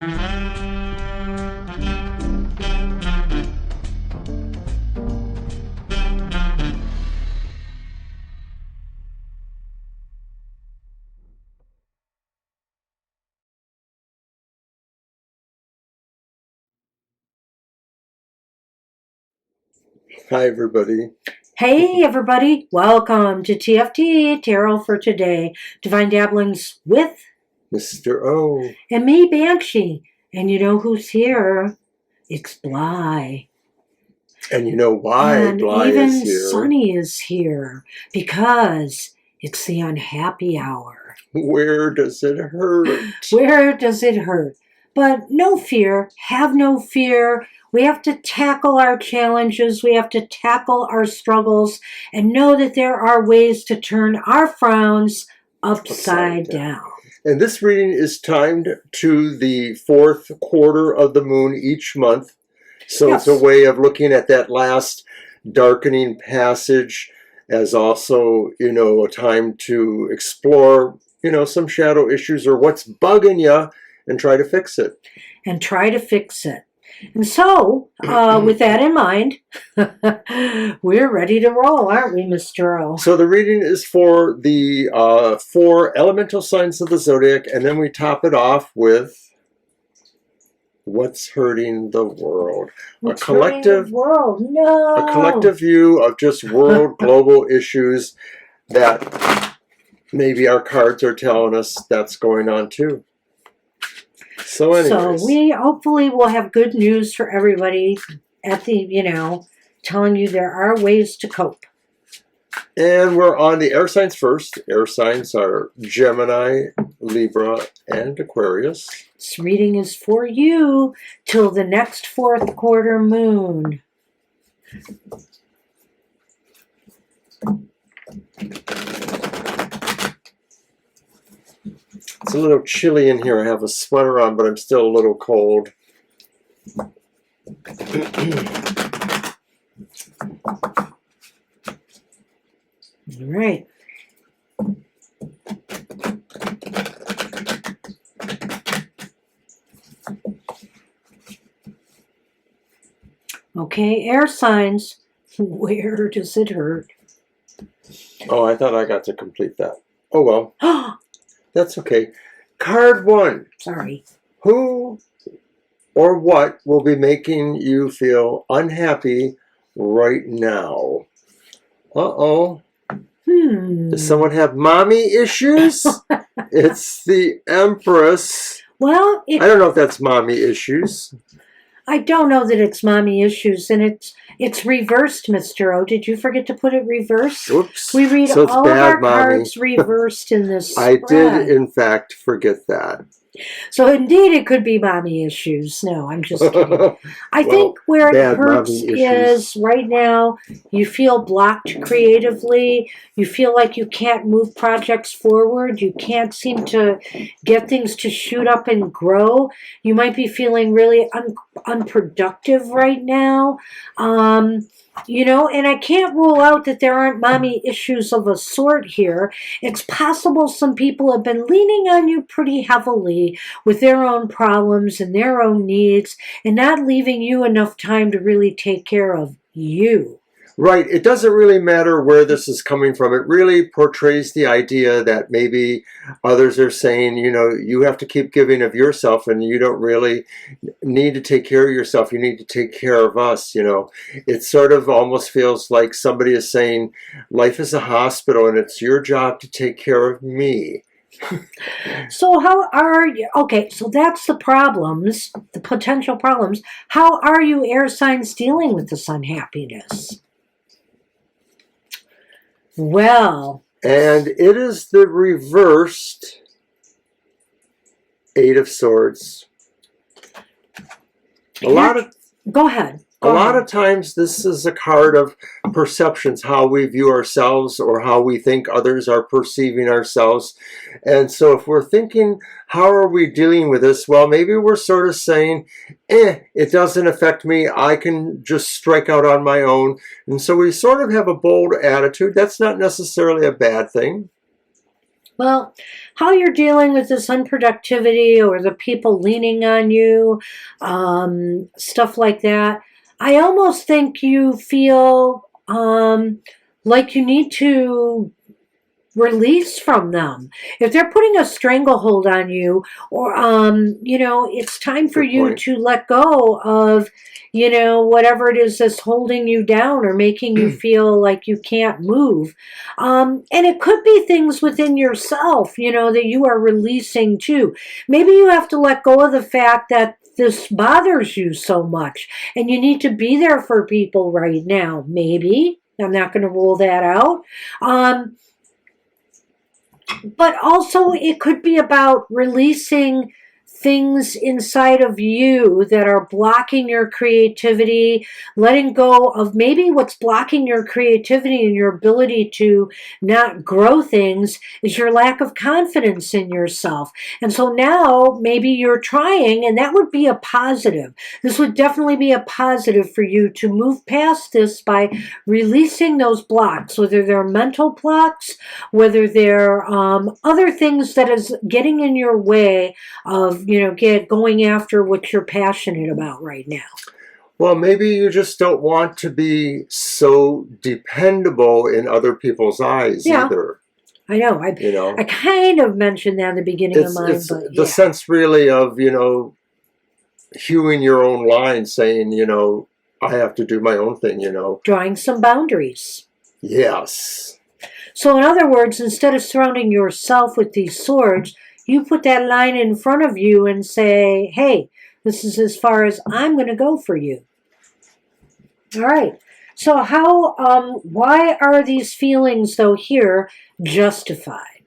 Hi, everybody. Hey, everybody. Welcome to TFT, Tarot for Today. Divine Dabblings with Mr. O. and me, Banshee. And you know who's here? It's Bly. And you know why And Bly even is here. Sunny is here because it's the unhappy hour. Where does it hurt? Where does it hurt? But no fear. Have no fear. We have to tackle our challenges. We have to tackle our struggles and know that there are ways to turn our frowns upside down. And this reading is timed to the fourth quarter of the moon each month. So Yes. It's a way of looking at that last darkening passage as also, a time to explore, some shadow issues or what's bugging you and try to fix it. And try to fix it. And so, with that in mind, we're ready to roll, aren't we, Mr. O? So the reading is for the 4 elemental signs of the Zodiac, and then we top it off with what's hurting the world. What's hurting the world? No. A collective view of just world, global issues that maybe our cards are telling us that's going on too. So anyways. So we hopefully will have good news for everybody at the, telling you there are ways to cope. And we're on the air signs first. Air signs are Gemini, Libra, and Aquarius. This reading is for you till the next fourth quarter moon. It's a little chilly in here. I have a sweater on, but I'm still a little cold. All right. Okay, air signs. Where does it hurt? Oh, I thought I got to complete that. Oh, well. That's okay. Card 1. Sorry. Who or what will be making you feel unhappy right now? Uh-oh. Does someone have mommy issues? It's the Empress. Well, I don't know if that's mommy issues. I don't know that it's mommy issues, and it's reversed, Mr. O. Did you forget to put it reversed? Oops. We read So it's all of bad, our mommy. cards reversed in this I spread. did, in fact, forget that. So indeed, it could be mommy issues. No, I'm just kidding. I think where it hurts is right now, you feel blocked creatively. You feel like you can't move projects forward. You can't seem to get things to shoot up and grow. You might be feeling really unproductive right now. And I can't rule out that there aren't mommy issues of a sort here. It's possible some people have been leaning on you pretty heavily with their own problems and their own needs and not leaving you enough time to really take care of you. Right. It doesn't really matter where this is coming from. It really portrays the idea that maybe others are saying, you have to keep giving of yourself and you don't really need to take care of yourself. You need to take care of us. It sort of almost feels like somebody is saying life is a hospital and it's your job to take care of me. So how are you? Okay, so that's the problems, the potential problems. How are you air signs dealing with this unhappiness? Well. And it is the reversed 8 of Swords. Go ahead. A lot of times this is a card of perceptions, how we view ourselves or how we think others are perceiving ourselves. And so if we're thinking, how are we dealing with this? Well, maybe we're sort of saying, it doesn't affect me. I can just strike out on my own. And so we sort of have a bold attitude. That's not necessarily a bad thing. Well, how you're dealing with this unproductivity or the people leaning on you, stuff like that, I almost think you feel like you need to release from them. If they're putting a stranglehold on you, or it's time for you to let go of, whatever it is that's holding you down or making you feel like you can't move. And it could be things within yourself, that you are releasing too. Maybe you have to let go of the fact that this bothers you so much and you need to be there for people right now. Maybe. I'm not going to rule that out. But also it could be about releasing things inside of you that are blocking your creativity, letting go of maybe what's blocking your creativity and your ability to not grow things is your lack of confidence in yourself. And so now maybe you're trying, and that would be a positive. This would definitely be a positive for you to move past this by releasing those blocks, whether they're mental blocks, whether they're other things that is getting in your way of going after what you're passionate about right now. Well, maybe you just don't want to be so dependable in other people's eyes either. I know. I kind of mentioned that in the beginning of mine. It's the sense really of, hewing your own line, saying, I have to do my own thing, Drawing some boundaries. Yes. So in other words, instead of surrounding yourself with these swords, you put that line in front of you and say, hey, this is as far as I'm going to go for you. All right. So why are these feelings, though, here justified?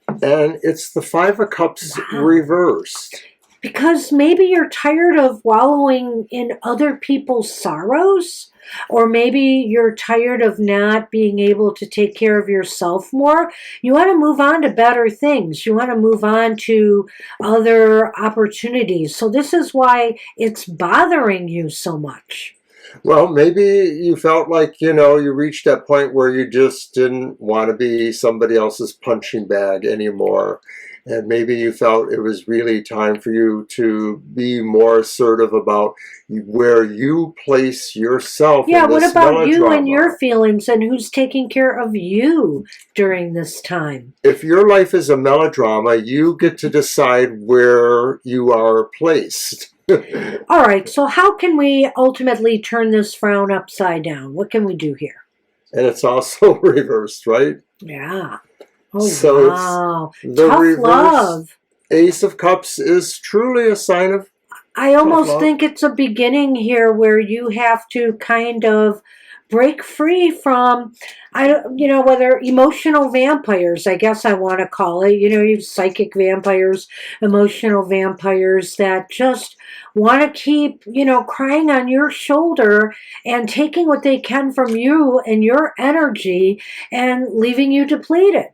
And it's the Five of Cups reversed. Because maybe you're tired of wallowing in other people's sorrows. Or maybe you're tired of not being able to take care of yourself more. You want to move on to better things. You want to move on to other opportunities. So this is why it's bothering you so much. Well, maybe you felt like, you reached that point where you just didn't want to be somebody else's punching bag anymore. And maybe you felt it was really time for you to be more assertive about where you place yourself in this what about melodrama. You and your feelings, and who's taking care of you during this time? If your life is a melodrama, you get to decide where you are placed. All right, so how can we ultimately turn this frown upside down? What can we do here? And it's also reversed, right? Yeah. Oh, so wow. It's the tough reverse love. Ace of Cups is truly a sign of I almost think it's a beginning here where you have to kind of break free from, whether emotional vampires, I guess I want to call it, you psychic vampires, emotional vampires that just want to keep, crying on your shoulder and taking what they can from you and your energy and leaving you depleted.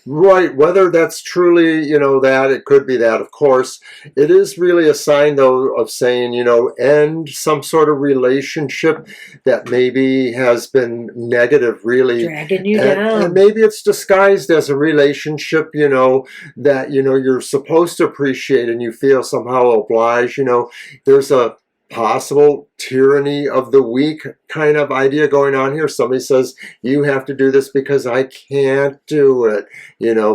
Right, whether that's truly, that, it could be that, of course. It is really a sign, though, of saying, end some sort of relationship that maybe has been negative, really. Dragging you down. And maybe it's disguised as a relationship, that, you're supposed to appreciate and you feel somehow obliged, There's a possible tyranny of the weak kind of idea going on here. Somebody says, you have to do this because I can't do it,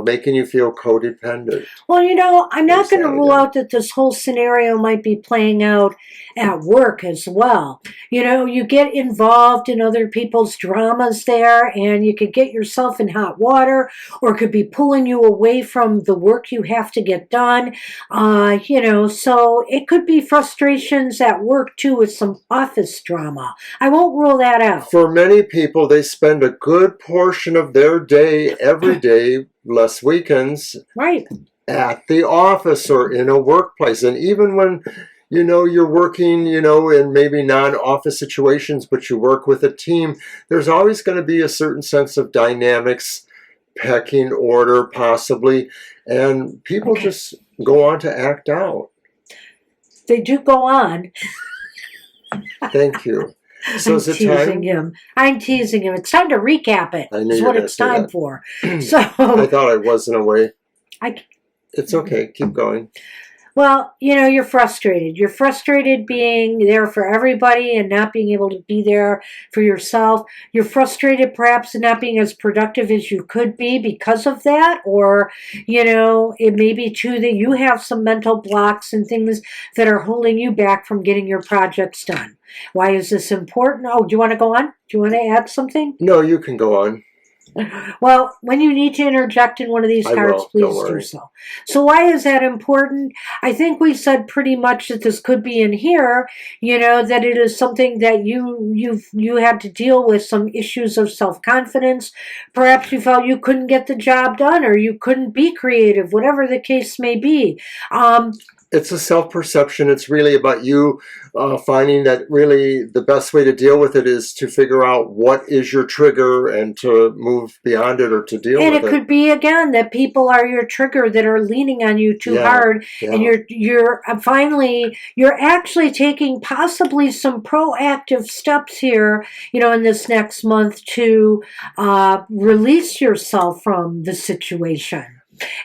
making you feel codependent. Well, I'm not going to rule out that this whole scenario might be playing out at work as well. You get involved in other people's dramas there, and you could get yourself in hot water, or it could be pulling you away from the work you have to get done. So it could be frustrations at work too with some office drama. I won't rule that out. For many people, they spend a good portion of their day, every day, less weekends, right, at the office or in a workplace. And even when you're working, in maybe non-office situations, but you work with a team, there's always going to be a certain sense of dynamics, pecking order, possibly, and people just go on to act out. They do go on. Thank you. So I'm is it teasing time? him. I'm teasing him. It's time to recap it. I knew Is you were what going to it's say time that. for. So I thought I was in a way. I It's okay. Keep going. Well, you're frustrated. You're frustrated being there for everybody and not being able to be there for yourself. You're frustrated perhaps in not being as productive as you could be because of that. Or, it may be too that you have some mental blocks and things that are holding you back from getting your projects done. Why is this important? Oh, do you want to go on? Do you want to add something? No, you can go on. Well, when you need to interject in one of these cards, please do so. So why is that important? I think we said pretty much that this could be in here, that it is something that you had to deal with some issues of self-confidence. Perhaps you felt you couldn't get the job done or you couldn't be creative, whatever the case may be. It's a self-perception. It's really about you finding that really the best way to deal with it is to figure out what is your trigger and to move beyond it or to deal with it. And it could be, again, that people are your trigger that are leaning on you too hard. Yeah. And you're actually taking possibly some proactive steps here, in this next month to release yourself from the situation.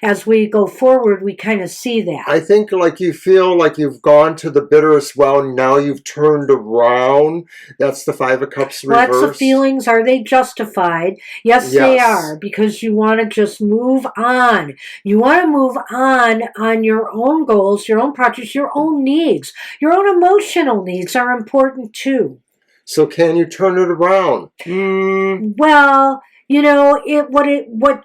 As we go forward, we kind of see that. I think like you feel like you've gone to the bitterest well, now you've turned around. That's the Five of Cups reverse. Lots of feelings. Are they justified? Yes, they are, because you want to just move on. You want to move on your own goals, your own projects, your own needs. Your own emotional needs are important too. So can you turn it around? Well,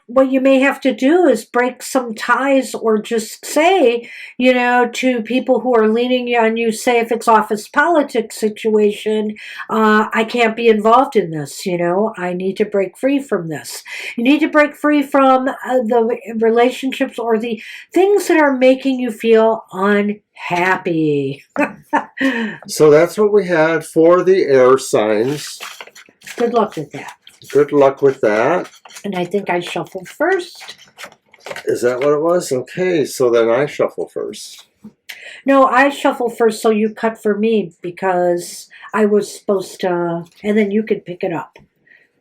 what you may have to do is break some ties or just say, to people who are leaning on you, say if it's office politics situation, I can't be involved in this, I need to break free from this. You need to break free from the relationships or the things that are making you feel unhappy. So that's what we had for the air signs. Good luck with that. Good luck with that. And I think I shuffle first. Is that what it was? Okay, so then I shuffle first. No, I shuffle first, so you cut for me because I was supposed to, and then you could pick it up.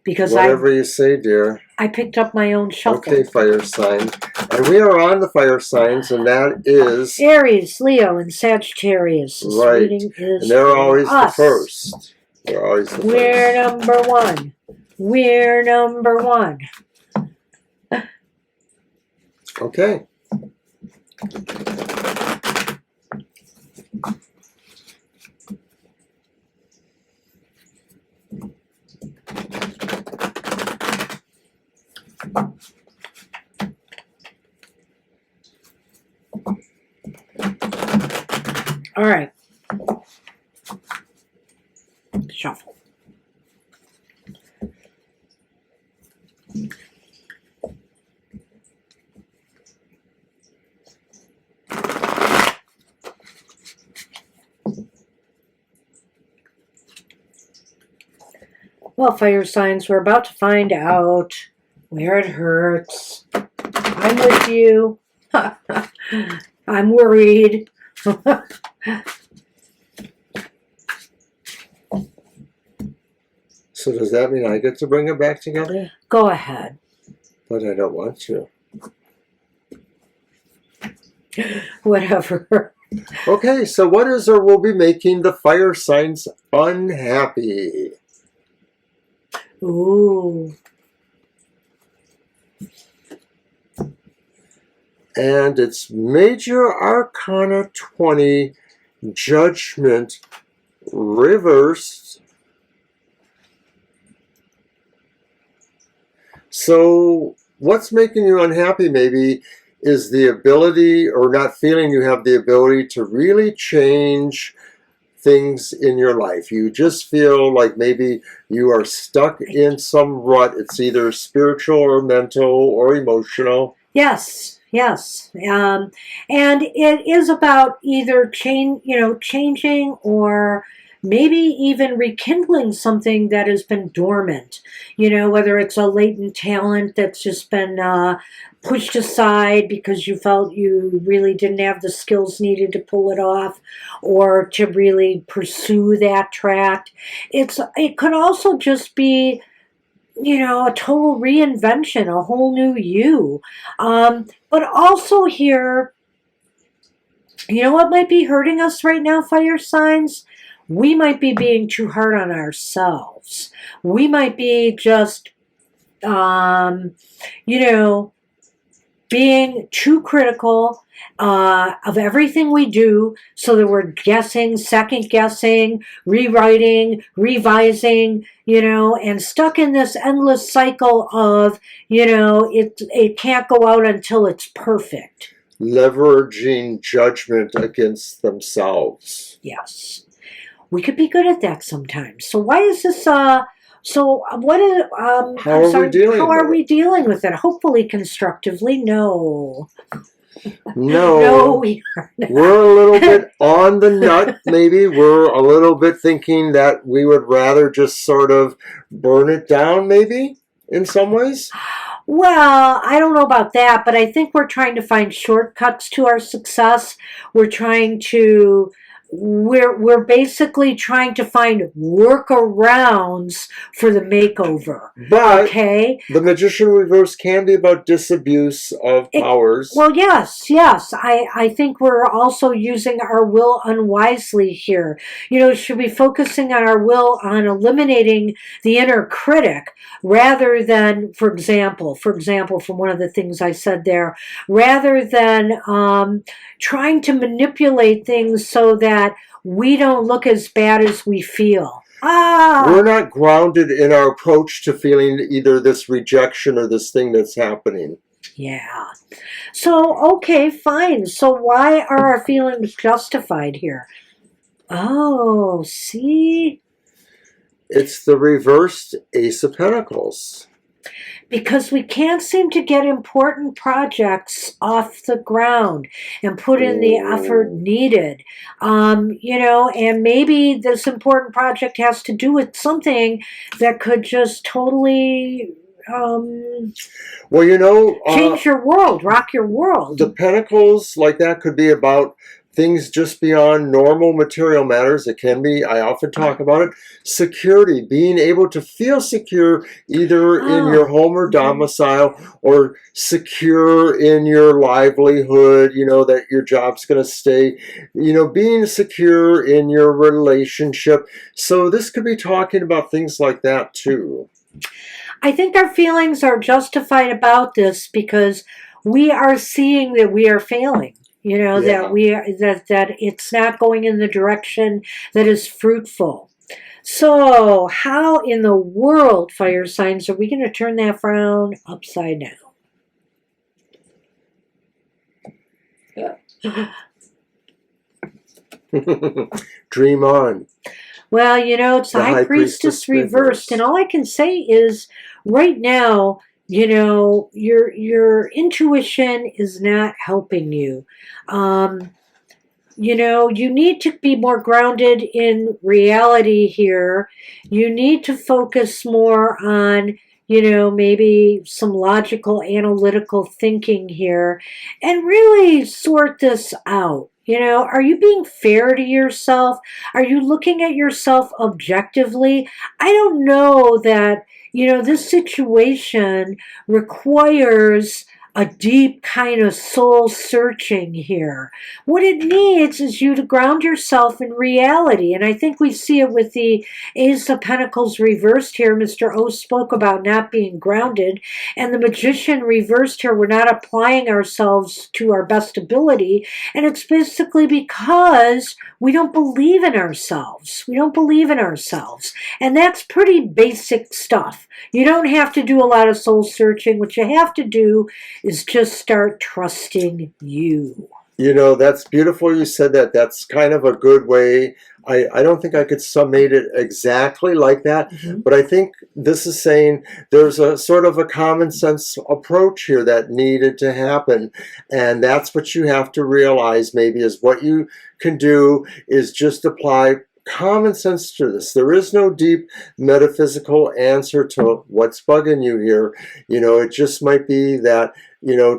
Because whatever you say, dear. I picked up my own shuffle. Okay, fire sign. And we are on the fire signs, and that is Aries, Leo, and Sagittarius. This right. And they're always the first. They're always the We're number one. We're number one. Okay. All right. Shuffle. Well, fire signs, we're about to find out where it hurts. I'm with you. I'm worried. So does that mean I get to bring it back together? Go ahead. But I don't want to. Whatever. Okay, so what is or will be making the fire signs unhappy? Ooh. And it's Major Arcana 20, Judgment, reversed. So what's making you unhappy maybe is the ability, or not feeling you have the ability to really change things in your life. You just feel like maybe you are stuck in some rut. It's either spiritual or mental or emotional. Yes, yes. And it is about either changing or maybe even rekindling something that has been dormant, whether it's a latent talent that's just been pushed aside because you felt you really didn't have the skills needed to pull it off or to really pursue that track. It could also just be a total reinvention, a whole new you. But also here, what might be hurting us right now, fire signs? We might be being too hard on ourselves. We might be just, being too critical of everything we do, so that we're guessing, second guessing, rewriting, revising, and stuck in this endless cycle of, it can't go out until it's perfect. Leveraging judgment against themselves. Yes. We could be good at that sometimes. So why is this so what is how are we dealing with it? Hopefully constructively. No. No, we are not. We're a little bit on the nut, maybe. We're a little bit thinking that we would rather just sort of burn it down, maybe, in some ways. Well, I don't know about that, but I think we're trying to find shortcuts to our success. We're basically trying to find workarounds for the makeover. But okay, the Magician Reverse can be about disabuse of powers. Well, yes. I think we're also using our will unwisely here. Should be focusing on our will on eliminating the inner critic rather than, for example, from one of the things I said there, rather than trying to manipulate things so that we don't look as bad as we feel. We're not grounded in our approach to feeling either this rejection or this thing that's happening. Yeah. So, okay, fine. So why are our feelings justified here? Oh, see? It's the reversed Ace of Pentacles. Because we can't seem to get important projects off the ground and put in the effort needed. And maybe this important project has to do with something that could just totally change your world, rock your world. The Pentacles like that could be about things just beyond normal material matters. It can be, I often talk about it, security, being able to feel secure either in your home or domicile, or secure in your livelihood, that your job's going to stay, being secure in your relationship. So this could be talking about things like that too. I think our feelings are justified about this because we are seeing that we are failing. That it's not going in the direction that is fruitful. So how in the world, fire signs, are we going to turn that frown upside down? Dream on. Well, it's the High Priestess reversed, and all I can say is right now, your intuition is not helping you. You need to be more grounded in reality here. You need to focus more on, maybe some logical, analytical thinking here and really sort this out. Are you being fair to yourself? Are you looking at yourself objectively? I don't know that, this situation requires a deep kind of soul searching here. What it needs is you to ground yourself in reality. And I think we see it with the Ace of Pentacles reversed here. Mr. O spoke about not being grounded. And the Magician reversed here. We're not applying ourselves to our best ability. And it's basically because we don't believe in ourselves. We don't believe in ourselves. And that's pretty basic stuff. You don't have to do a lot of soul searching. What you have to do is just start trusting you. That's beautiful you said that. That's kind of a good way. I don't think I could summate it exactly like that, but I think this is saying there's a sort of a common sense approach here that needed to happen. And that's what you have to realize maybe is what you can do is just apply common sense to this. There is no deep metaphysical answer to what's bugging you here. It just might be that,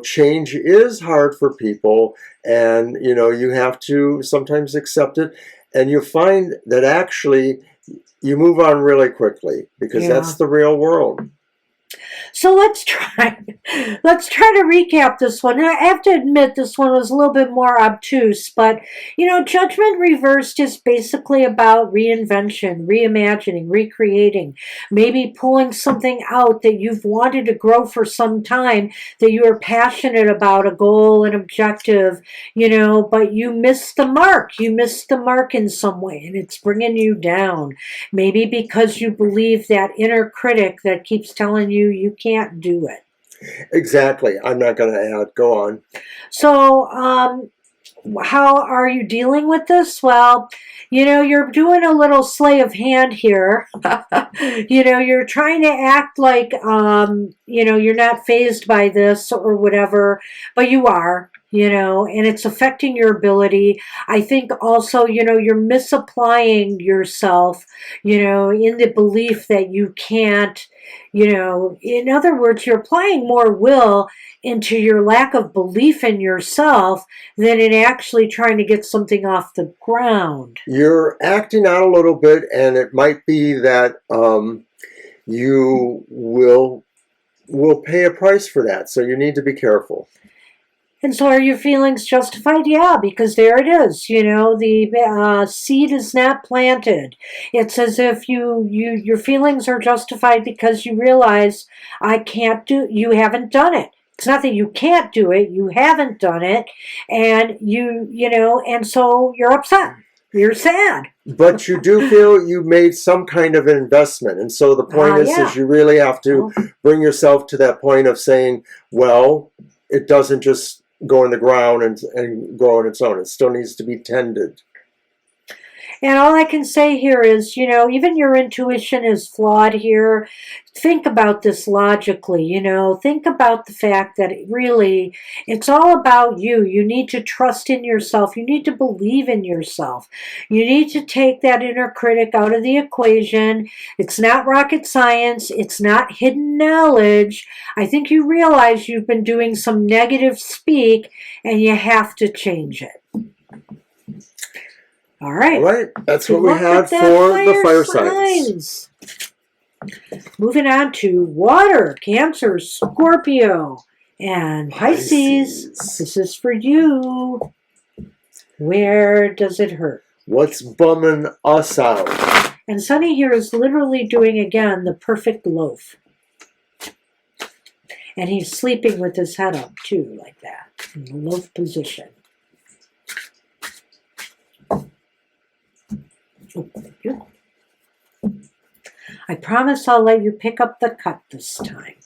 change is hard for people, and, you have to sometimes accept it. And you find that actually you move on really quickly, because that's the real world. So let's try to recap this one. I have to admit this one was a little bit more obtuse, but Judgment Reversed is basically about reinvention, reimagining, recreating, maybe pulling something out that you've wanted to grow for some time, that you are passionate about, a goal, an objective, but you missed the mark. You missed the mark in some way, and it's bringing you down. Maybe because you believe that inner critic that keeps telling you can't do it. Exactly. I'm not going to add. Go on. So, how are you dealing with this? Well, you're doing a little sleight of hand here. You're trying to act like, you're not fazed by this or whatever, but you are. And it's affecting your ability. I think also, you're misapplying yourself, in the belief that you can't, in other words, you're applying more will into your lack of belief in yourself than in actually trying to get something off the ground. You're acting out a little bit, and it might be that you will pay a price for that. So you need to be careful. And so are your feelings justified? Yeah, because there it is. The seed is not planted. It's as if your feelings are justified because you realize you haven't done it. It's not that you can't do it, you haven't done it, and and so you're upset. You're sad. But you do feel you made some kind of an investment. And so the point is you really have to bring yourself to that point of saying, well, it doesn't just go in the ground and grow on its own. It still needs to be tended. And all I can say here is, even your intuition is flawed here. Think about this logically, think about the fact that really it's all about you. You need to trust in yourself. You need to believe in yourself. You need to take that inner critic out of the equation. It's not rocket science. It's not hidden knowledge. I think you realize you've been doing some negative speak and you have to change it. All right. That's what we had for the fire signs. Moving on to water, Cancer, Scorpio, and Pisces. This is for you. Where does it hurt? What's bumming us out? And Sunny here is literally doing, again, the perfect loaf. And he's sleeping with his head up, too, like that, in the loaf position. I promise I'll let you pick up the cut this time.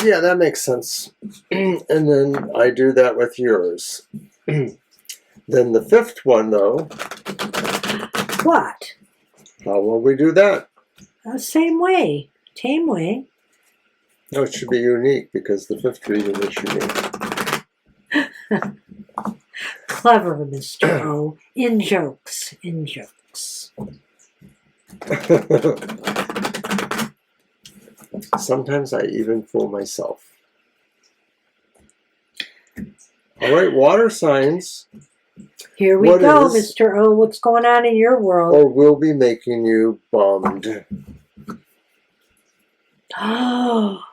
Yeah, that makes sense. And then I do that with yours. Then the fifth one, though. What? How will we do that? Same way. Same way. No, it should be unique because the fifth reading is unique. Clever, Mr. O. In jokes. In jokes. Sometimes I even fool myself. All right, water signs. Here we go, Mr. O. What's going on in your world? Or will be making you bummed. Oh.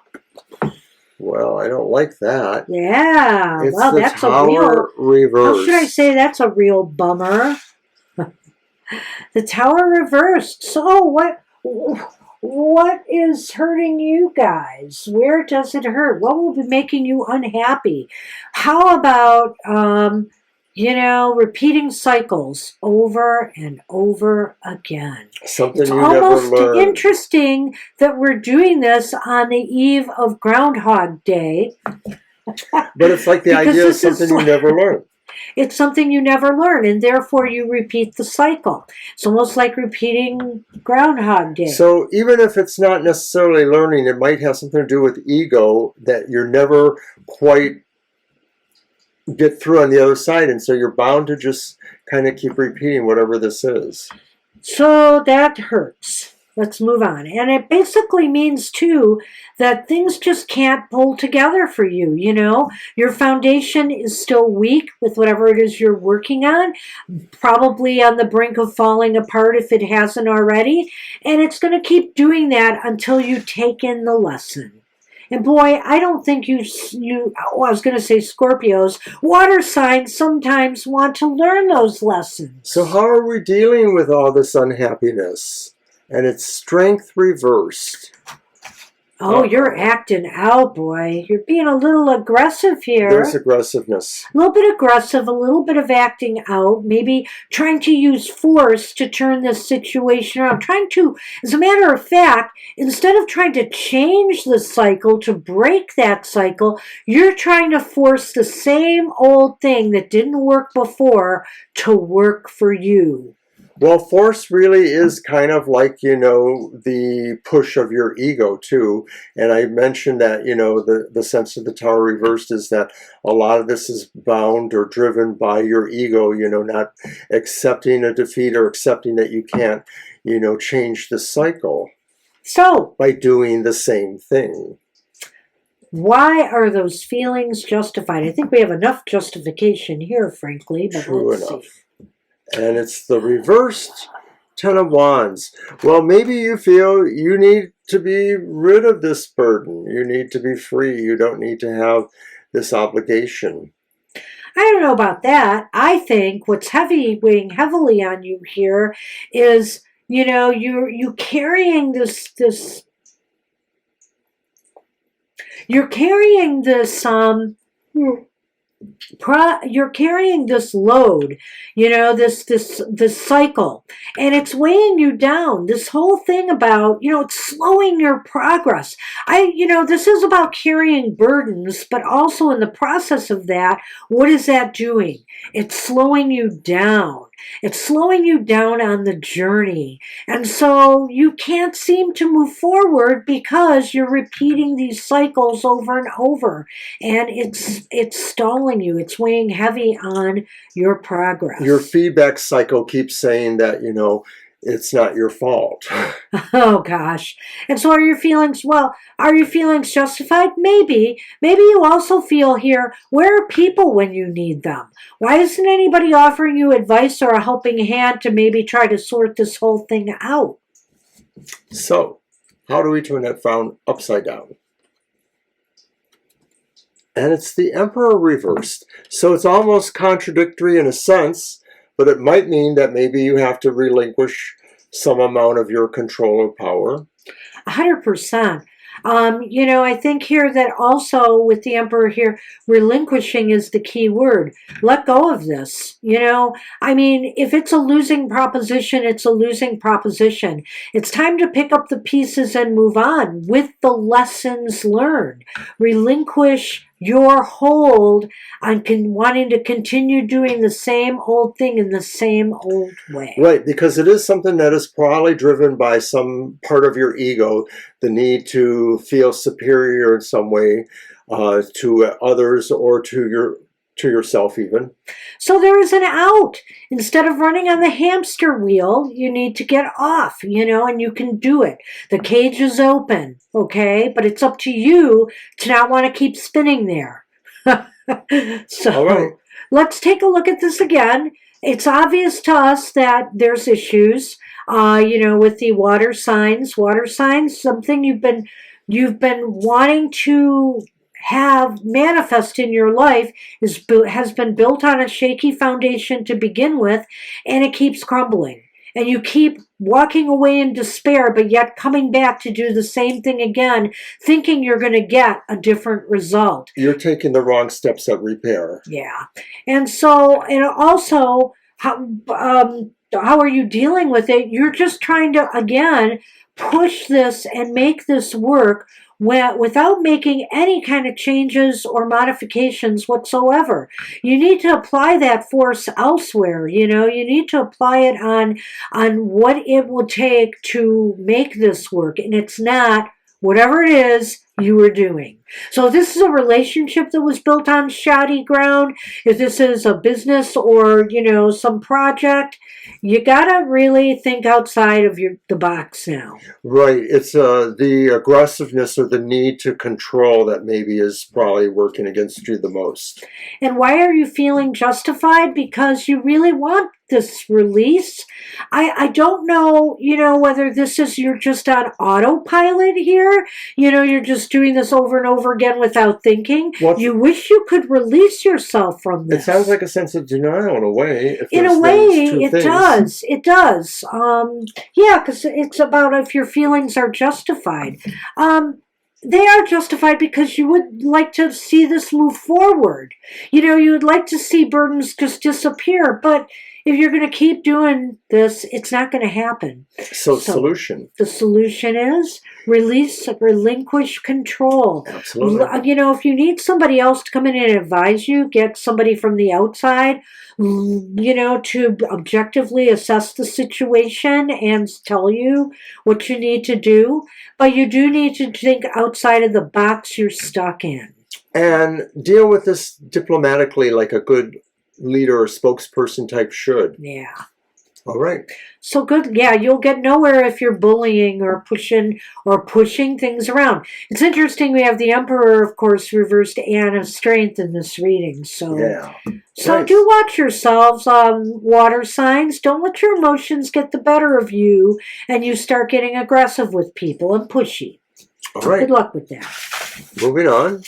Well, I don't like that. Yeah. It's well, that's a real reverse. How should I say that's a real bummer? The Tower reversed. So what is hurting you guys? Where does it hurt? What will be making you unhappy? How about repeating cycles over and over again? Something it's you never almost learned. Interesting that we're doing this on the eve of Groundhog Day. But it's like the idea of something you never learned. It's something you never learn, and therefore you repeat the cycle. It's almost like repeating Groundhog Day. So even if it's not necessarily learning, it might have something to do with ego that you're never quite get through on the other side, and so you're bound to just kind of keep repeating whatever this is. So that hurts. Let's move on. And it basically means, too, that things just can't pull together for you, you know? Your foundation is still weak with whatever it is you're working on, probably on the brink of falling apart if it hasn't already. And it's going to keep doing that until you take in the lesson. And boy, I don't think I was going to say Scorpios, water signs sometimes want to learn those lessons. So how are we dealing with all this unhappiness? And it's strength reversed. Oh, you're acting out, boy. You're being a little aggressive here. There's aggressiveness. A little bit aggressive, a little bit of acting out, maybe trying to use force to turn this situation around. Trying to, as a matter of fact, instead of trying to change the cycle, to break that cycle, you're trying to force the same old thing that didn't work before to work for you. Well, force really is kind of like, you know, the push of your ego, too. And I mentioned that, you know, the sense of the Tower reversed is that a lot of this is bound or driven by your ego, you know, not accepting a defeat or accepting that you can't, you know, change the cycle. So, by doing the same thing. Why are those feelings justified? I think we have enough justification here, frankly. But True let's enough. see. And it's the reversed Ten of Wands. Well, maybe you feel you need to be rid of this burden. You need to be free. You don't need to have this obligation. I don't know about that. I think what's weighing heavily on you here is, you know, you're carrying you're carrying this load, you know, this cycle, and it's weighing you down. This whole thing about, you know, it's slowing your progress. This is about carrying burdens, but also in the process of that, what is that doing? It's slowing you down. It's slowing you down on the journey. And so you can't seem to move forward because you're repeating these cycles over and over. And it's stalling you. It's weighing heavy on your progress. Your feedback cycle keeps saying that, you know, it's not your fault. Oh, gosh. And so are your feelings justified? Maybe. Maybe you also feel here, where are people when you need them? Why isn't anybody offering you advice or a helping hand to maybe try to sort this whole thing out? So, how do we turn that frown upside down? And it's the Emperor reversed. So it's almost contradictory in a sense, but it might mean that maybe you have to relinquish some amount of your control or power. 100%. I think here that also with the Emperor here, relinquishing is the key word. Let go of this. If it's a losing proposition, it's a losing proposition. It's time to pick up the pieces and move on with the lessons learned. Relinquish your hold on wanting to continue doing the same old thing in the same old way. Right, because it is something that is probably driven by some part of your ego, the need to feel superior in some way to others or to yourself even. So there is an out. Instead of running on the hamster wheel, you need to get off, and you can do it. The cage is open, okay? But it's up to you to not want to keep spinning there. So all right. Let's take a look at this again. It's obvious to us that there's issues, with the water signs. Water signs, something you've been wanting to have manifest in your life has been built on a shaky foundation to begin with, and it keeps crumbling. And you keep walking away in despair, but yet coming back to do the same thing again, thinking you're going to get a different result. You're taking the wrong steps at repair. Yeah. And so, and also, how are you dealing with it? You're just trying to, again, push this and make this work without making any kind of changes or modifications whatsoever. You need to apply that force elsewhere. You need to apply it on what it will take to make this work. And it's not, whatever it is, you were doing. So if this is a relationship that was built on shoddy ground, if this is a business or, some project, you got to really think outside of the box now. Right. It's the aggressiveness or the need to control that maybe is probably working against you the most. And why are you feeling justified? Because you really want this release. I don't know, whether this is you're just on autopilot here. You're just doing this over and over again without thinking. You wish you could release yourself from this. It sounds like a sense of denial in a way. In a way, it does. It does. Yeah, because it's about if your feelings are justified. They are justified because you would like to see this move forward. You would like to see burdens just disappear, but if you're going to keep doing this, it's not going to happen. So solution. The solution is relinquish control. Absolutely. If you need somebody else to come in and advise you, get somebody from the outside, to objectively assess the situation and tell you what you need to do. But you do need to think outside of the box you're stuck in. And deal with this diplomatically like a good leader or spokesperson type should. Yeah. All right. So good. Yeah, you'll get nowhere if you're bullying or pushing things around. It's interesting. We have the Emperor, of course, reversed and of Strength in this reading. So yeah. So nice. Do watch yourselves, water signs. Don't let your emotions get the better of you, and you start getting aggressive with people and pushy. All right. Good luck with that. Moving on.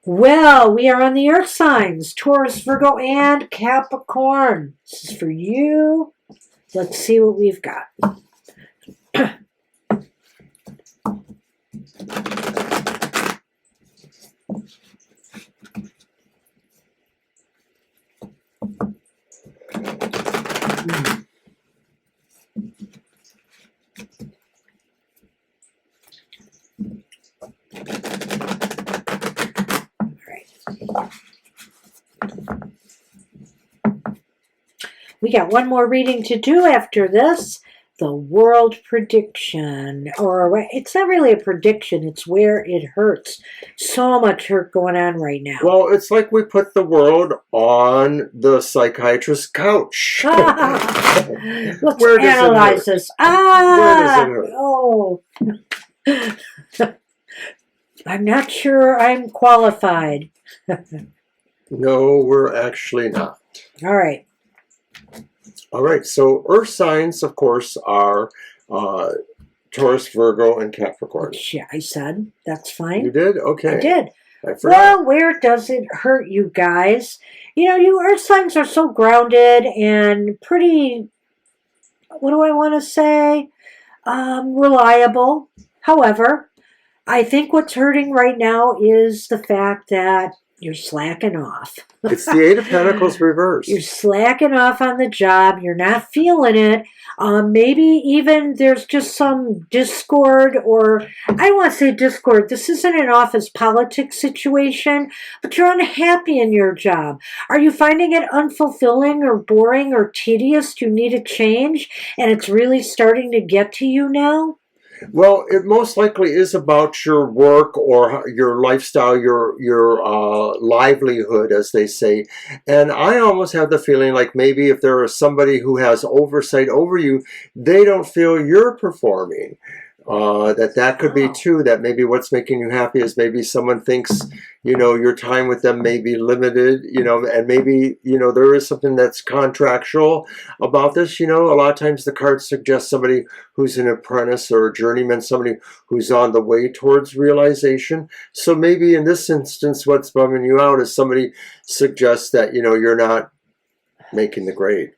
Well, we are on the earth signs, Taurus, Virgo, and Capricorn. This is for you. Let's see what we've got. We got one more reading to do after this. The world prediction. Or it's not really a prediction. It's where it hurts. So much hurt going on right now. Well, it's like we put the world on the psychiatrist's couch. Let's analyze this. Where does it hurt? Oh. I'm not sure I'm qualified. No, we're actually not. All right. All right, so earth signs, of course, are Taurus, Virgo, and Capricorn. Yeah, I said. That's fine. You did? Okay. I did. I forgot. Well, where does it hurt you guys? You earth signs are so grounded and pretty, what do I want to say? Reliable. However, I think what's hurting right now is the fact that you're slacking off. It's the Eight of Pentacles reversed. You're slacking off on the job. You're not feeling it. Maybe even there's just some discord, or I don't want to say discord. This isn't an office politics situation, but you're unhappy in your job. Are you finding it unfulfilling or boring or tedious? Do you need a change? And it's really starting to get to you now? Well, it most likely is about your work or your lifestyle, your livelihood, as they say. And I almost have the feeling like maybe if there is somebody who has oversight over you, they don't feel you're performing. That could be too, that maybe what's making you happy is maybe someone thinks, your time with them may be limited, and maybe, there is something that's contractual about this. A lot of times the cards suggest somebody who's an apprentice or a journeyman, somebody who's on the way towards realization. So maybe in this instance, what's bumming you out is somebody suggests that, you're not making the grade.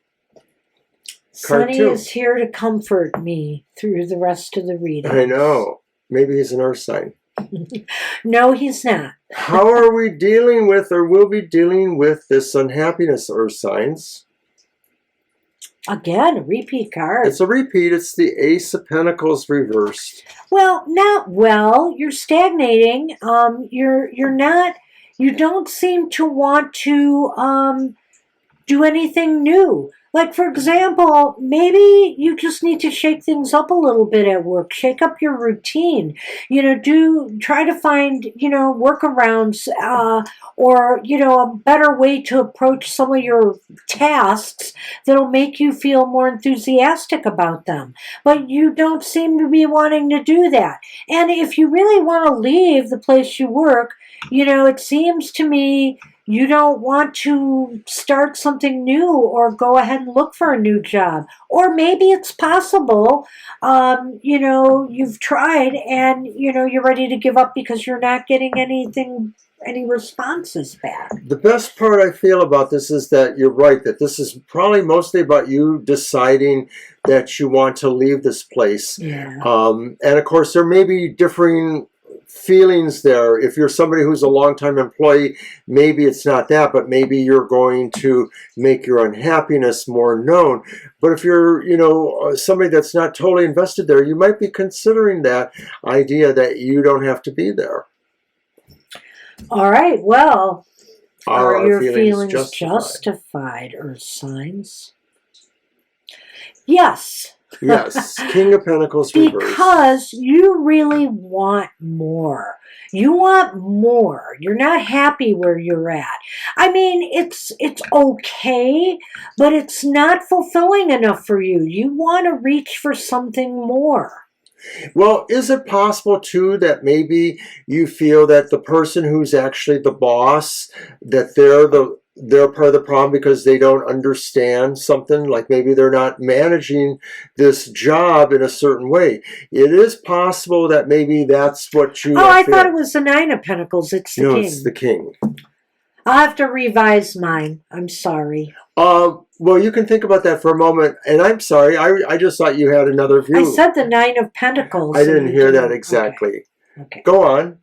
Sunny is here to comfort me through the rest of the reading. I know. Maybe he's an earth sign. No, he's not. How are we dealing with, or will be dealing with, this unhappiness, earth signs? Again, a repeat card. It's a repeat. It's the Ace of Pentacles reversed. Well, you're stagnating. You're not. You don't seem to want to do anything new. Like, for example, maybe you just need to shake things up a little bit at work. Shake up your routine. Try to find, workarounds, or, a better way to approach some of your tasks that'll make you feel more enthusiastic about them. But you don't seem to be wanting to do that. And if you really want to leave the place you work, it seems to me you don't want to start something new or go ahead and look for a new job. Or maybe it's possible, you've tried and, you're ready to give up because you're not getting any responses back. The best part I feel about this is that you're right, that this is probably mostly about you deciding that you want to leave this place. Yeah. And of course, there may be differing feelings there. If you're somebody who's a longtime employee, maybe it's not that, but maybe you're going to make your unhappiness more known. But if you're, somebody that's not totally invested there, you might be considering that idea that you don't have to be there. All right. Well, are your feelings justified, Earth signs? Yes. Yes, King of Pentacles reverse. Because you really want more. You want more. You're not happy where you're at. I mean, it's okay, but it's not fulfilling enough for you. You want to reach for something more. Well, is it possible, too, that maybe you feel that the person who's actually the boss, that they're part of the problem because they don't understand something, like maybe they're not managing this job in a certain way. It is possible that maybe that's what you... Oh, I thought it was the Nine of Pentacles. It's the King. No, it's the King. I'll have to revise mine. I'm sorry. Well, you can think about that for a moment. And I'm sorry, I just thought you had another view. I said the Nine of Pentacles. I didn't hear that exactly. Okay. Go on.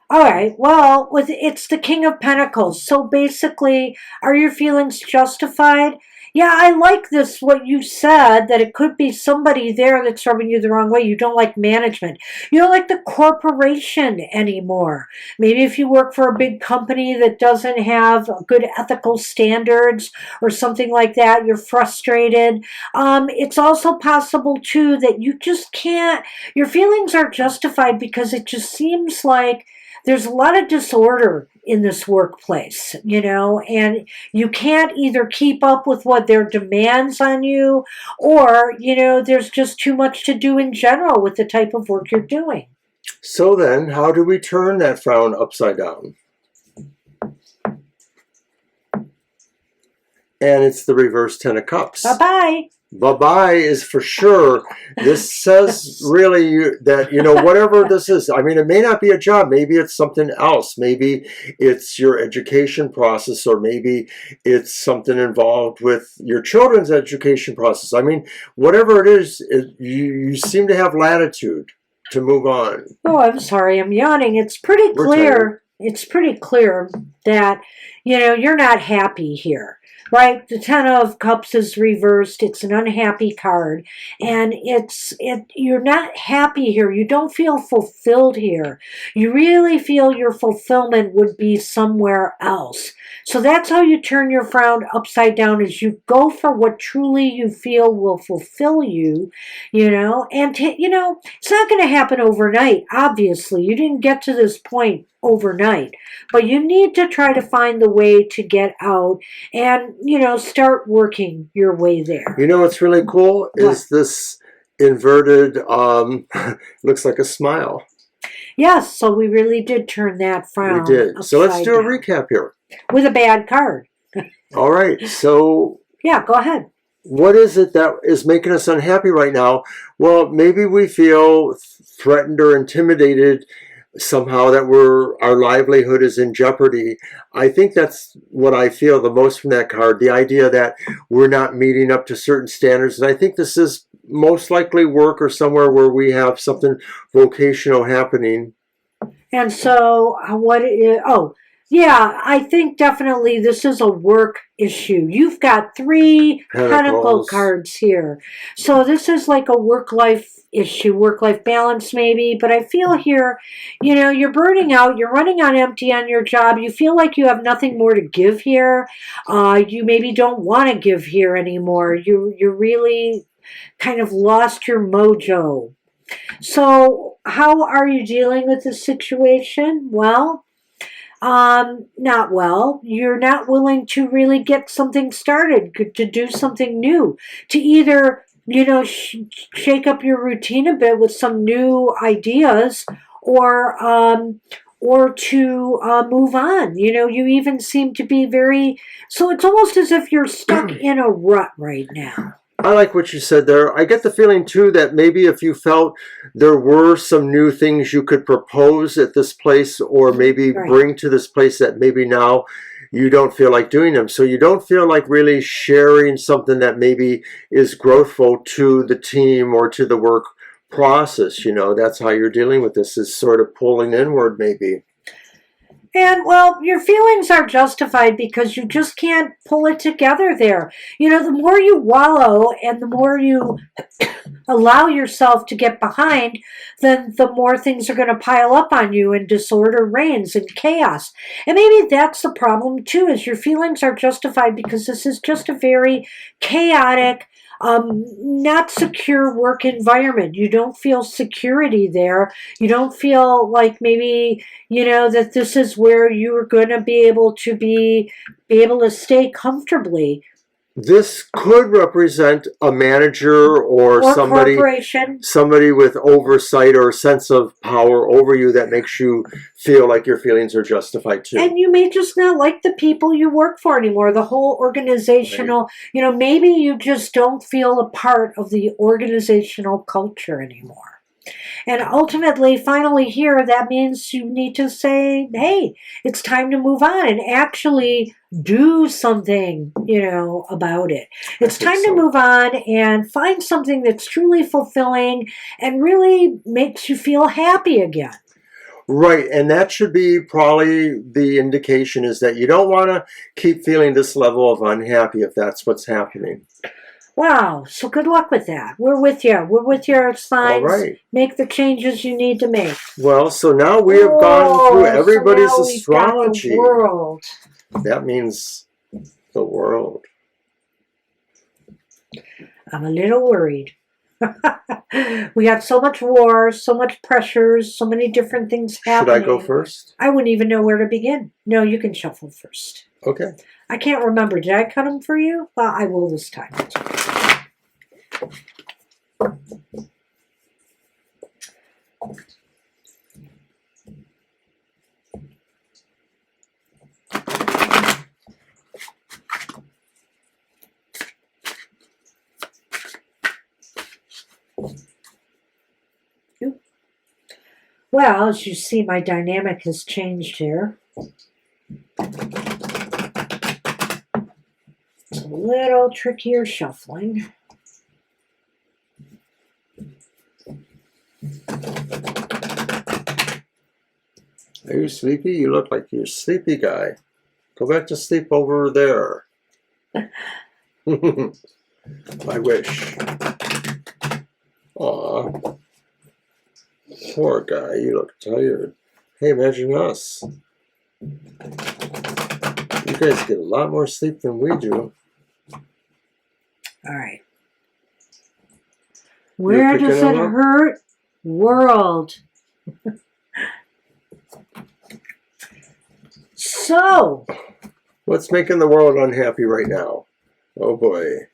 All right. Well, it's the King of Pentacles. So basically, are your feelings justified? Yeah, I like this, what you said, that it could be somebody there that's rubbing you the wrong way. You don't like management. You don't like the corporation anymore. Maybe if you work for a big company that doesn't have good ethical standards or something like that, you're frustrated. It's also possible, too, that you just can't, your feelings are justified because it just seems like there's a lot of disorder in this workplace, and you can't either keep up with what their demands on you, or, there's just too much to do in general with the type of work you're doing. So then, how do we turn that frown upside down? And it's the reverse Ten of Cups. Bye-bye. Bye-bye is for sure. This says really that, whatever this is, I mean, it may not be a job. Maybe it's something else. Maybe it's your education process, or maybe it's something involved with your children's education process. I mean, whatever it is, you seem to have latitude to move on. Oh, I'm sorry. I'm yawning. It's pretty clear. It's pretty clear that, you're not happy here. Right, the Ten of Cups is reversed. It's an unhappy card, and you're not happy here. You don't feel fulfilled here. You really feel your fulfillment would be somewhere else. So that's how you turn your frown upside down, is you go for what truly you feel will fulfill you, and it's not going to happen overnight. Obviously, you didn't get to this point overnight, but you need to try to find the way to get out and start working your way there. What's really cool is this inverted looks like a smile. Yes, so we really did turn that frown. We did. So let's do a recap here with a bad card. All right, so yeah, go ahead. What is it that is making us unhappy right now? Well, maybe we feel threatened or intimidated somehow, that our livelihood is in jeopardy. I think that's what I feel the most from that card, the idea that we're not meeting up to certain standards. And I think this is most likely work or somewhere where we have something vocational happening. And so Yeah, I think definitely this is a work issue. You've got 3 pentacle cards here. So this is like a work-life issue, work-life balance maybe. But I feel here, you know, you're burning out. You're running on empty on your job. You feel like you have nothing more to give here. You maybe don't want to give here anymore. You really kind of lost your mojo. So how are you dealing with this situation? Well, not well. You're not willing to really get something started, to do something new, to either, you know, shake up your routine a bit with some new ideas, or to move on. You know, you even seem to be very. So it's almost as if you're stuck in a rut right now. I like what you said there. I get the feeling too that maybe if you felt there were some new things you could propose at this place, or maybe bring to this place, that maybe now you don't feel like doing them. So you don't feel like really sharing something that maybe is growthful to the team or to the work process. You know, that's how you're dealing with this, is sort of pulling inward maybe. And, well, your feelings are justified because you just can't pull it together there. You know, the more you wallow and the more you allow yourself to get behind, then the more things are going to pile up on you, and disorder reigns and chaos. And maybe that's the problem too, is your feelings are justified because this is just a very chaotic, not secure work environment. You don't feel security there. You don't feel like maybe, you know, that this is where you're going to be able to stay comfortably. This could represent a manager or somebody with oversight or a sense of power over you that makes you feel like your feelings are justified too. And you may just not like the people you work for anymore, the whole organizational, you know, maybe you just don't feel a part of the organizational culture anymore. And ultimately, finally here, that means you need to say, hey, it's time to move on and actually do something, you know, about it. It's time to move on and find something that's truly fulfilling and really makes you feel happy again. Right, and that should be probably the indication, is that you don't want to keep feeling this level of unhappy if that's what's happening. Wow, so good luck with that. We're with you. We're with your signs. All right. Make the changes you need to make. Well, so now we have gone through everybody's astrology. The world. That means the world. I'm a little worried. We got so much war, so much pressures, so many different things happening. Should I go first? I wouldn't even know where to begin. No, you can shuffle first. Okay. I can't remember. Did I cut them for you? Well, I will this time. Well, as you see, my dynamic has changed here. It's a little trickier shuffling. Are you sleepy? You look like you're a sleepy guy. Go back to sleep over there. I wish. Aw. Poor guy, you look tired. Hey, imagine us. You guys get a lot more sleep than we do. All right. Where does it hurt? World. So. What's making the world unhappy right now? Oh boy.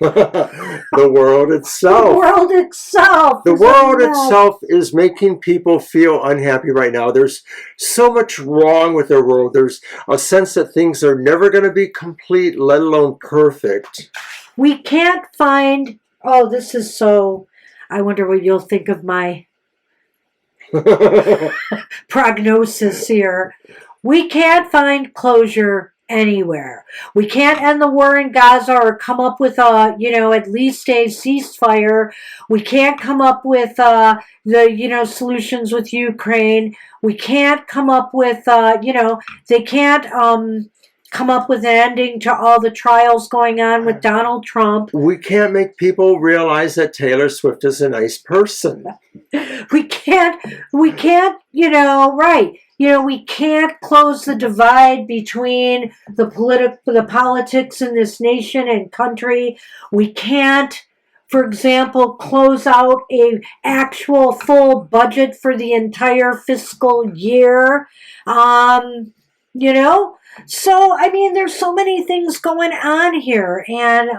The world itself. The world itself. The world itself is making people feel unhappy right now. There's so much wrong with their world. There's a sense that things are never going to be complete, let alone perfect. We can't find... Oh, this is so... I wonder what you'll think of my prognosis here. We can't find closure anywhere. We can't end the war in Gaza or come up with a, at least a ceasefire. We can't come up with the, solutions with Ukraine. We can't come up with, they can't come up with an ending to all the trials going on with Donald Trump. We can't make people realize that Taylor Swift is a nice person. We can't, right. We can't close the divide between the politics in this nation and country. We can't, for example, close out a actual full budget for the entire fiscal year. So, there's so many things going on here, and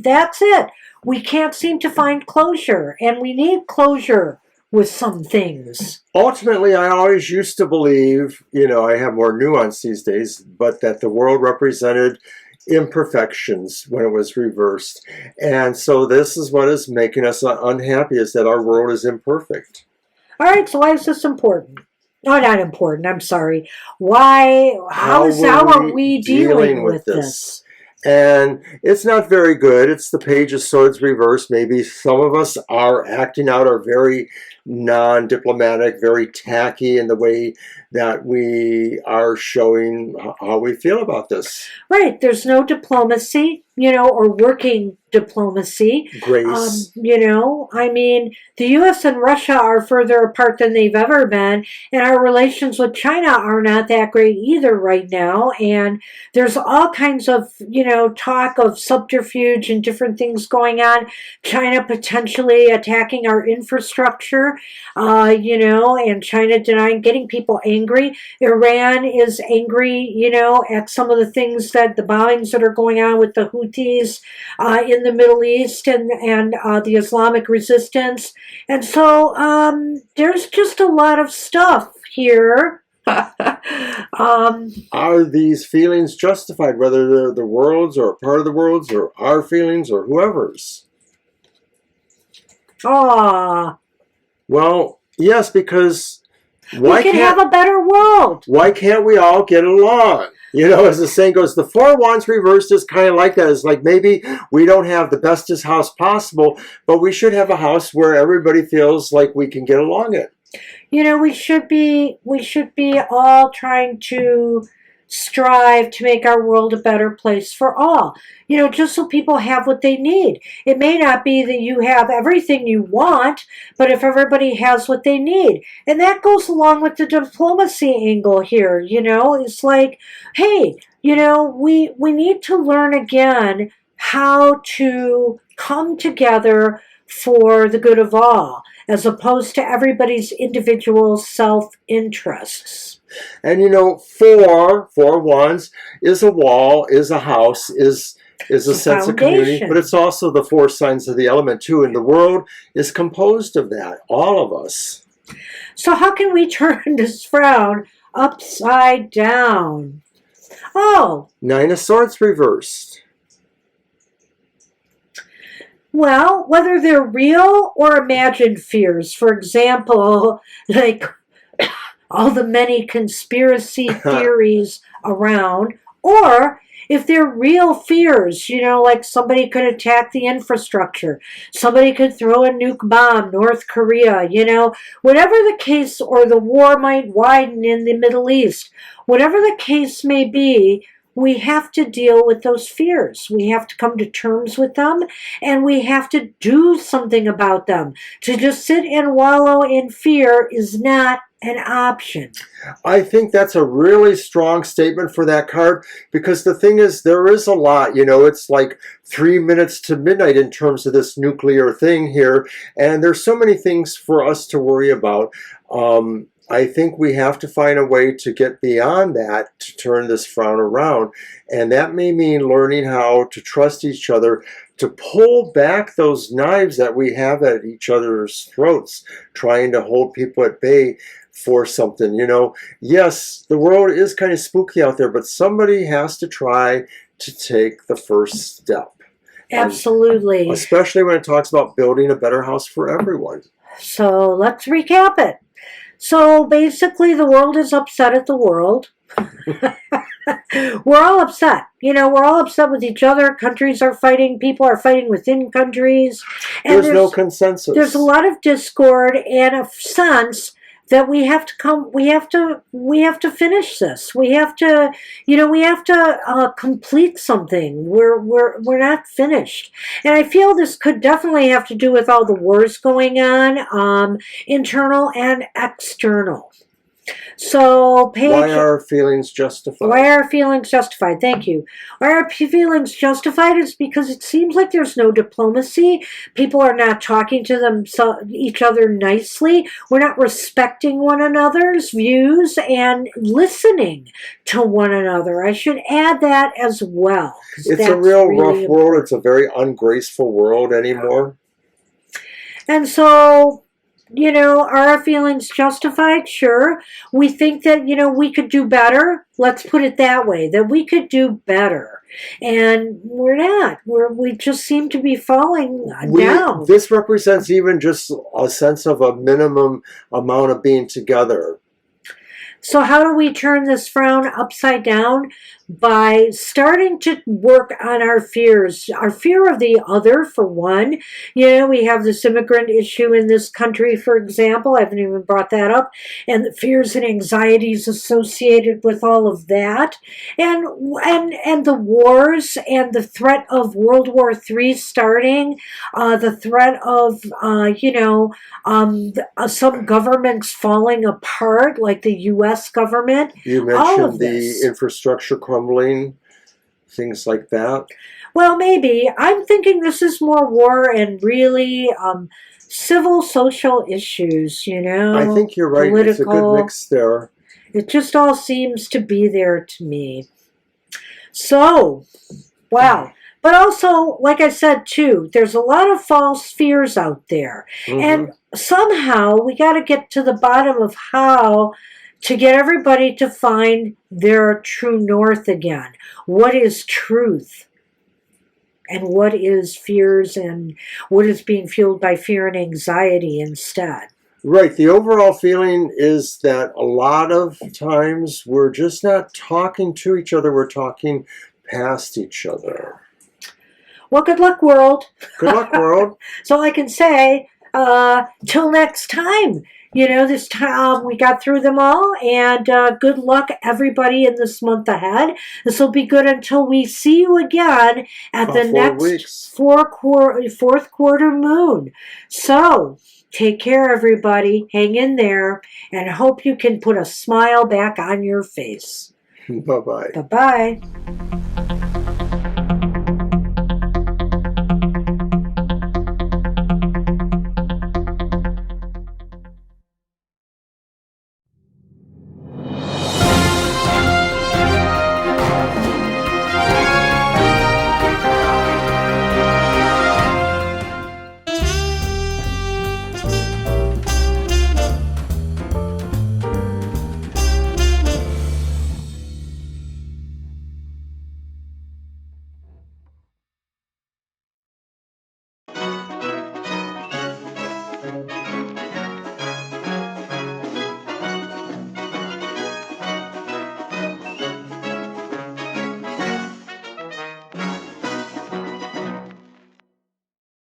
that's it. We can't seem to find closure, and we need closure with some things. Ultimately, I always used to believe, I have more nuance these days, but that the world represented imperfections when it was reversed. And so this is what is making us unhappy, is that our world is imperfect. All right, so why is this important? No, not important. I'm sorry. Why? How are we dealing with this? And it's not very good. It's the Page of Swords reversed. Maybe some of us are acting out, are very non-diplomatic, very tacky in the way that we are showing how we feel about this. Right. There's no diplomacy, or working diplomacy. Grace. The U.S. and Russia are further apart than they've ever been, and our relations with China are not that great either right now. And there's all kinds of, talk of subterfuge and different things going on. China potentially attacking our infrastructure, and China denying, getting people angry. Iran is angry, at some of the things that the bombings that are going on with the Houthis in the Middle East and the Islamic resistance. And so there's just a lot of stuff here. Are these feelings justified, whether they're the world's or part of the world's or our feelings or whoever's? Well, yes, because we can have a better world. Why can't we all get along? As the saying goes, the Four Wands reversed is kind of like that. It's like maybe we don't have the bestest house possible, but we should have a house where everybody feels like we can get along it. We should be all trying to strive to make our world a better place for all. Just so people have what they need. It may not be that you have everything you want, but if everybody has what they need. And that goes along with the diplomacy angle here, It's like, hey, we need to learn again how to come together for the good of all, as opposed to everybody's individual self-interests. And four wands is a wall, is a house, is a sense of community, but it's also the four signs of the element too, and the world is composed of that, all of us. So how can we turn this frown upside down? Nine of Swords reversed. Well, whether they're real or imagined fears, for example, like all the many conspiracy theories around, or if they're real fears, like somebody could attack the infrastructure, somebody could throw a nuke bomb, North Korea, whatever the case, or the war might widen in the Middle East, whatever the case may be, we have to deal with those fears. We have to come to terms with them, and we have to do something about them. To just sit and wallow in fear is not an option. I think that's a really strong statement for that card, because the thing is, there is a lot, it's like 3 minutes to midnight in terms of this nuclear thing here, and there's so many things for us to worry about. I think we have to find a way to get beyond that to turn this frown around, and that may mean learning how to trust each other, to pull back those knives that we have at each other's throats, trying to hold people at bay for something. Yes, the world is kind of spooky out there, but somebody has to try to take the first step. Absolutely. Especially when it talks about building a better house for everyone. So let's recap it. So basically the world is upset at the world. We're all upset. We're all upset with each other. Countries are fighting. People are fighting within countries. And there's no consensus. There's a lot of discord and a sense that we have to finish this. We have to complete something. We're not finished. And I feel this could definitely have to do with all the wars going on, internal and external. So why are our feelings justified? Why are our feelings justified? Thank you. Why are feelings justified is because it seems like there's no diplomacy. People are not talking to each other nicely. We're not respecting one another's views and listening to one another. I should add that as well. It's a real rough world. It's a very ungraceful world anymore. And so, are our feelings justified? Sure. We think that, we could do better. Let's put it that way, that we could do better. And we're not. We just seem to be falling down. This represents even just a sense of a minimum amount of being together. So how do we turn this frown upside down? By starting to work on our fears. Our fear of the other, for one. We have this immigrant issue in this country, for example. I haven't even brought that up. And the fears and anxieties associated with all of that. And the wars and the threat of World War III starting. The threat of, some governments falling apart, like the U.S. government. You mentioned the infrastructure crumbling, things like that. Well, maybe. I'm thinking this is more war and really civil, social issues, I think you're right. Political. It's a good mix there. It just all seems to be there to me. So, wow. But also, like I said, too, there's a lot of false fears out there. Mm-hmm. And somehow we got to get to the bottom of how to get everybody to find their true north again. What is truth? And what is fears and what is being fueled by fear and anxiety instead? Right. The overall feeling is that a lot of times we're just not talking to each other. We're talking past each other. Well, good luck, world. Good luck, world. So I can say, till next time. This time we got through them all, and good luck, everybody, in this month ahead. This will be good until we see you again at the next fourth quarter moon. So, take care, everybody. Hang in there, and hope you can put a smile back on your face. Bye-bye. Bye-bye.